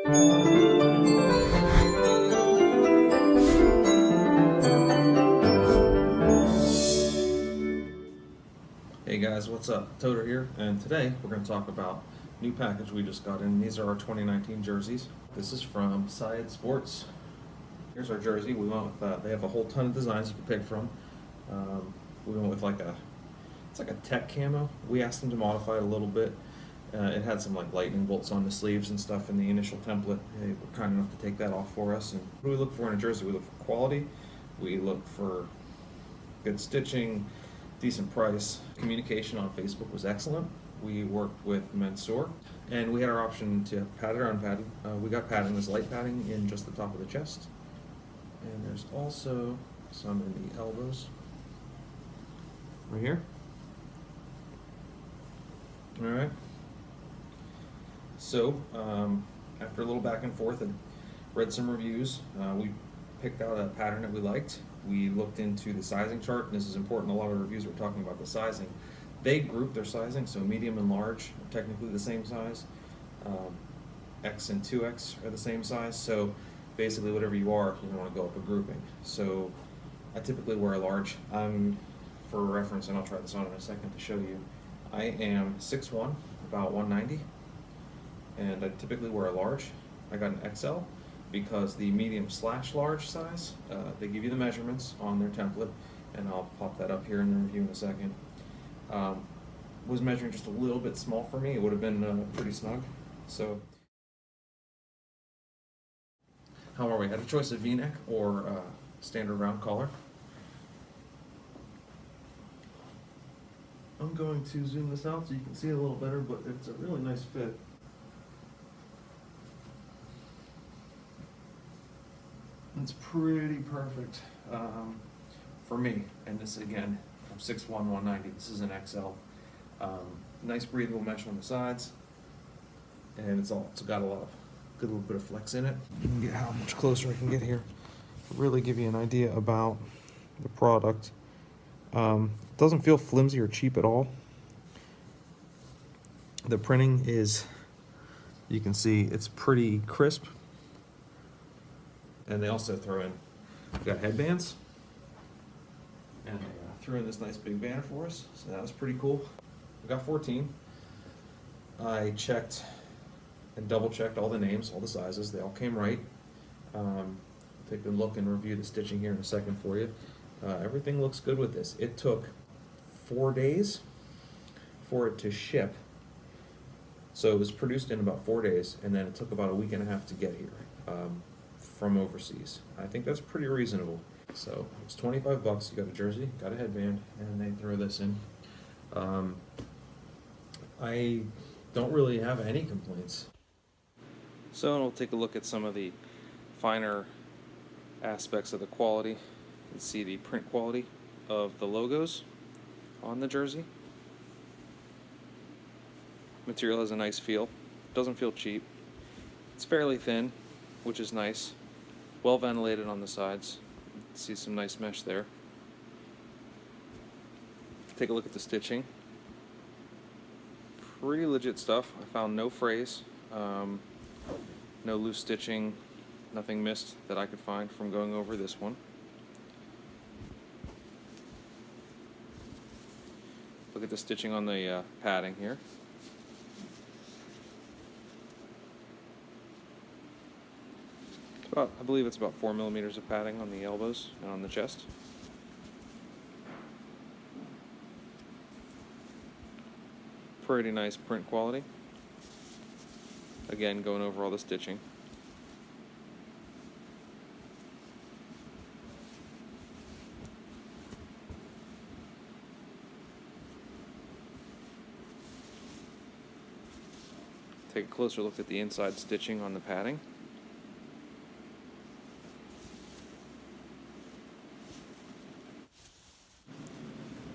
Hey guys, what's up? Toter here, and today we're going to talk about new package we just got in. These are our 2019 jerseys. This is from Syed Sports. Here's our jersey. We went with, they have a whole ton of designs you can pick from. We went with it's like a tech camo. We asked them to modify it a little bit. It had some like lightning bolts on the sleeves and stuff in the initial template. They were kind enough to take that off for us. And what do we look for in a jersey? We look for quality. We look for good stitching, decent price. Communication on Facebook was excellent. We worked with Mansour, and we had our option to have padded or unpadded. We got padding, this light padding in just the top of the chest. And there's also some in the elbows. Right here. Alright. So, after a little back and forth and read some reviews, we picked out a pattern that we liked. We looked into the sizing chart, and this is important. A lot of reviews were talking about the sizing. They group their sizing, so medium and large are technically the same size. X and 2X are the same size, so basically whatever you are, you want to go up a grouping. So I typically wear a large. For reference, and I'll try this on in a second to show you, I am 6'1", about 190, and I typically wear a large. I got an XL because the medium/large size, they give you the measurements on their template, and I'll pop that up here in the review in a second, was measuring just a little bit small for me. It would have been pretty snug. So how are we? I had a choice of V-neck or standard round collar. I'm going to zoom this out so you can see it a little better, but it's a really nice fit. It's pretty perfect for me. And this, again, I'm 6'1", 190. This is an XL. Nice breathable mesh on the sides, and it's got a lot of good little bit of flex in it. You can get how much closer I can get here. Really give you an idea about the product. Doesn't feel flimsy or cheap at all. The printing is, you can see, it's pretty crisp. And they also throw in, we've got headbands, and they threw in this nice big banner for us, so that was pretty cool. We got 14. I checked and double checked all the names, all the sizes. They all came right. Take a look and review the stitching here in a second for you. Everything looks good with this. It took 4 days for it to ship. So it was produced in about 4 days, and then it took about a week and a half to get here from overseas. I think that's pretty reasonable. So it's 25 bucks. You got a jersey, got a headband, and they throw this in. I don't really have any complaints. So we'll take a look at some of the finer aspects of the quality. You can see the print quality of the logos on the jersey. Material has a nice feel. Doesn't feel cheap. It's fairly thin, which is nice. Well ventilated on the sides. See some nice mesh there. Take a look at the stitching. Pretty legit stuff. I found no frays, no loose stitching, nothing missed that I could find from going over this one. Look at the stitching on the padding here. I believe it's about 4 millimeters of padding on the elbows and on the chest. Pretty nice print quality. Again, going over all the stitching. Take a closer look at the inside stitching on the padding.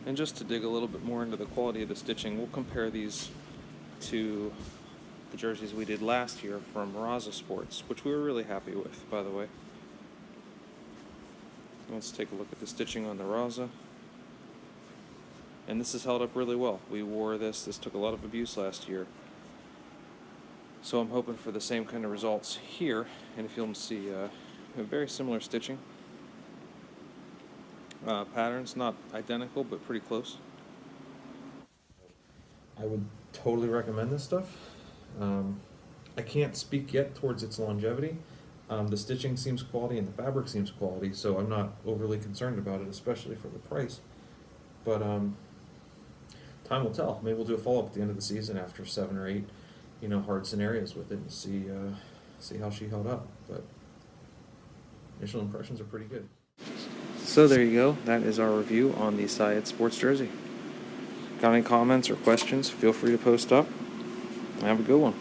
And just to dig a little bit more into the quality of the stitching, we'll compare these to the jerseys we did last year from Syed Sports, which we were really happy with, by the way. Let's take a look at the stitching on the Raza. And this has held up really well. We wore this took a lot of abuse last year. So I'm hoping for the same kind of results here, and if you'll see a very similar stitching. Patterns, not identical, but pretty close. I would totally recommend this stuff. I can't speak yet towards its longevity. The stitching seems quality and the fabric seems quality, so I'm not overly concerned about it, especially for the price. But time will tell. Maybe we'll do a follow-up at the end of the season after 7 or 8, hard scenarios with it and see how she held up. But initial impressions are pretty good. So there you go. That is our review on the Syed Sports jersey. Got any comments or questions? Feel free to post up. Have a good one.